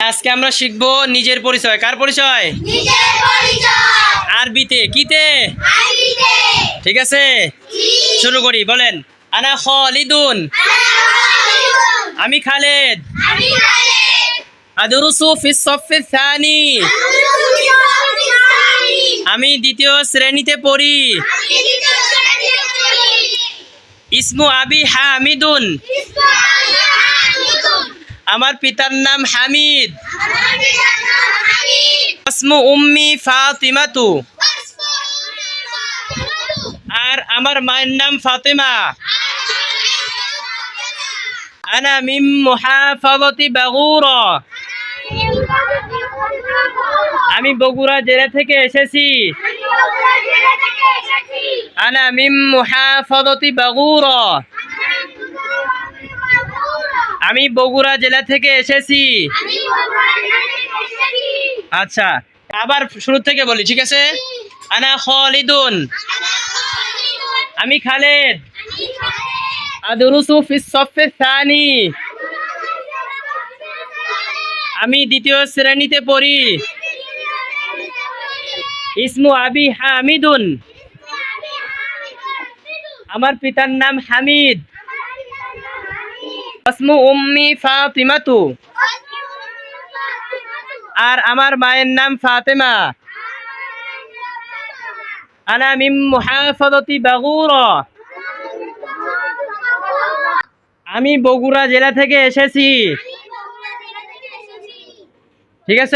আজকে আমরা শিখব নিজের পরিচয়। কার পরিচয়? নিজের পরিচয়। আরবিতে। কিতে? আরবিতে। ঠিক আছে, শুরু করি। বলেন, আনা খালিদুন। আমি খালেদ। আমি খালেদ। আদরুসু ফিস সফফিস সানি। আমি দ্বিতীয় শ্রেণীতে পড়ি। আমি দ্বিতীয় শ্রেণীতে পড়ি। ইসমু আবি হামিদুন। আমার পিতার নাম হামিদ। আমার পিতার নাম হামিদ। ইসমু উম্মি ফাতিমাতু। আর আমার মায়ের নাম ফাতেমা। আনা মিন মুহাফাযাতি বাগুরা। আমি বগুড়া জেলা থেকে এসেছি। আনা মিন মুহাফাযাতি বাগুরা। আমি বগুড়া জেলা থেকে এসেছি। আচ্ছা, আবার শুরু থেকে বলি, ঠিক আছে? আনা খালিদুন। আমি খালেদ। আদরুসু ফিস সফফিস সানি। আমি দ্বিতীয় শ্রেণীতে পড়ি। ইসমু আবি হামিদুন। আমার পিতার নাম হামিদ। ইসমু উম্মি ফাতিমাতু। আর আমার মায়ের নাম ফাতেমা। আনা মিন মুহাফাযাতি বাগুরা। আমি বগুড়া জেলা থেকে এসেছি। ঠিক আছে।